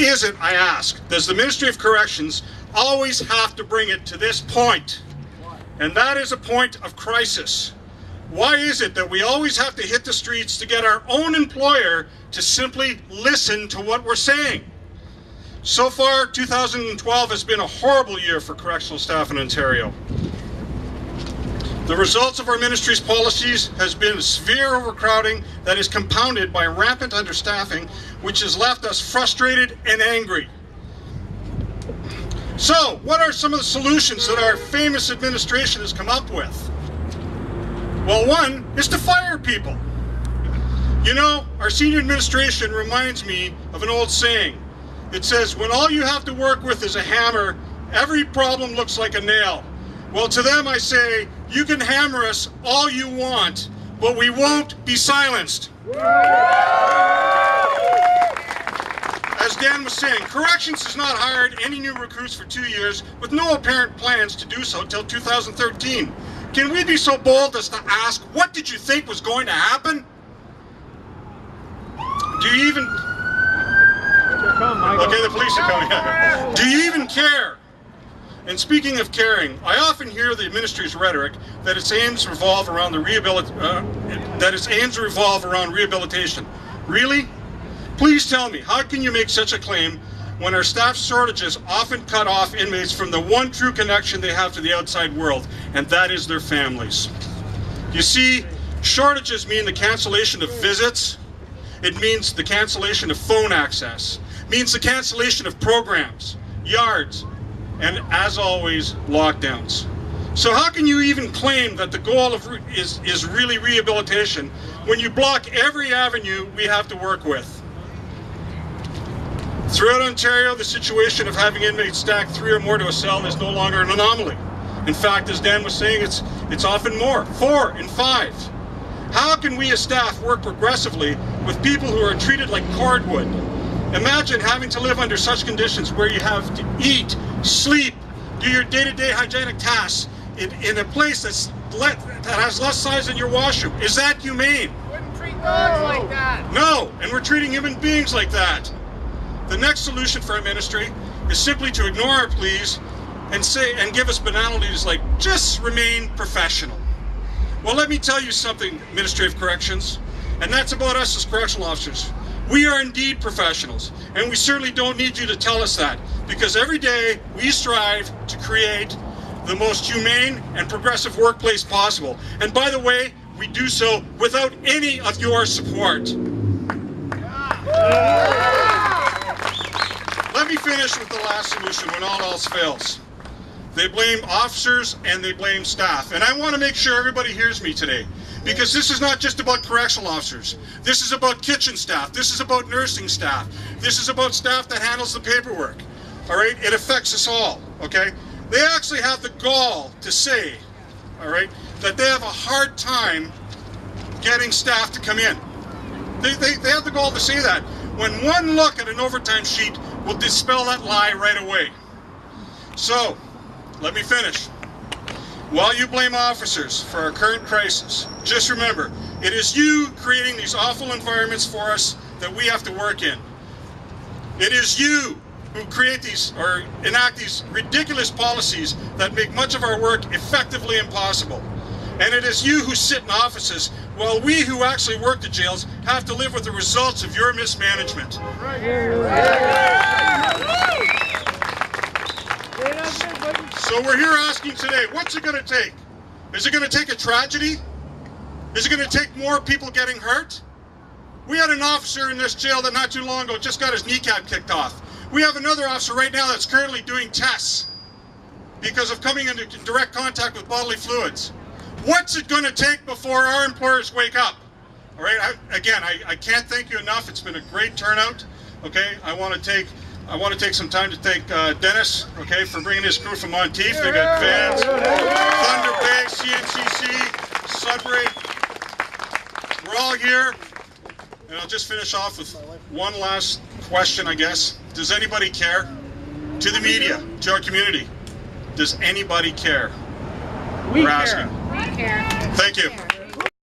is it, I ask, does the Ministry of Corrections always have to bring it to this point? And that is a point of crisis. Why is it that we always have to hit the streets to get our own employer to simply listen to what we're saying? So far, 2012 has been a horrible year for correctional staff in Ontario. The results of our ministry's policies has been severe overcrowding that is compounded by rampant understaffing, which has left us frustrated and angry. So, what are some of the solutions that our famous administration has come up with? Well, one is to fire people. You know, our senior administration reminds me of an old saying. It says, when all you have to work with is a hammer, every problem looks like a nail. Well, to them I say, you can hammer us all you want, but we won't be silenced. As Dan was saying, Corrections has not hired any new recruits for 2 years with no apparent plans to do so till 2013. Can we be so bold as to ask, what did you think was going to happen? Do you even... Okay, the police are coming. Do you even care? And speaking of caring, I often hear the ministry's rhetoric that its aims revolve around rehabilitation. Really? Please tell me, how can you make such a claim when our staff shortages often cut off inmates from the one true connection they have to the outside world, and that is their families? You see, shortages mean the cancellation of visits. It means the cancellation of phone access. It means the cancellation of programs, yards, and as always, lockdowns. So how can you even claim that the goal is really rehabilitation when you block every avenue we have to work with? Throughout Ontario, the situation of having inmates stacked 3 or more to a cell is no longer an anomaly. In fact, as Dan was saying, it's often more, 4 and 5. How can we as staff work progressively with people who are treated like cordwood? Imagine having to live under such conditions where you have to eat, sleep, do your day-to-day hygienic tasks in a place that has less size than your washroom. Is that humane? Wouldn't treat dogs like that. No, and we're treating human beings like that. The next solution for our ministry is simply to ignore our pleas and give us banalities like, just remain professional. Well, let me tell you something, Ministry of Corrections, and that's about us as correctional officers. We are indeed professionals, and we certainly don't need you to tell us that, because every day we strive to create the most humane and progressive workplace possible. And by the way, we do so without any of your support. Let me finish with the last solution when all else fails. They blame officers and they blame staff. And I want to make sure everybody hears me today, because this is not just about correctional officers. This is about kitchen staff. This is about nursing staff. This is about staff that handles the paperwork. All right? It affects us all, okay? They actually have the gall to say, all right, that they have a hard time getting staff to come in. They have the gall to say that, when one look at an overtime sheet will dispel that lie right away. So, let me finish. While you blame officers for our current crisis, just remember, it is you creating these awful environments for us that we have to work in. It is you who create these or enact these ridiculous policies that make much of our work effectively impossible. And it is you who sit in offices while we who actually work the jails have to live with the results of your mismanagement. So we're here asking today, what's it going to take? Is it going to take a tragedy? Is it going to take more people getting hurt? We had an officer in this jail that not too long ago just got his kneecap kicked off. We have another officer right now that's currently doing tests because of coming into direct contact with bodily fluids. What's it going to take before our employers wake up? All right, I can't thank you enough. It's been a great turnout. Okay, I want to take some time to thank Dennis, okay, for bringing his crew from Monteith. They got Vans, Thunder Bay, CNCC, Sudbury. We're all here, and I'll just finish off with one last question, I guess. Does anybody care? To the media, to our community, does anybody care? We're asking. We care. Thank you.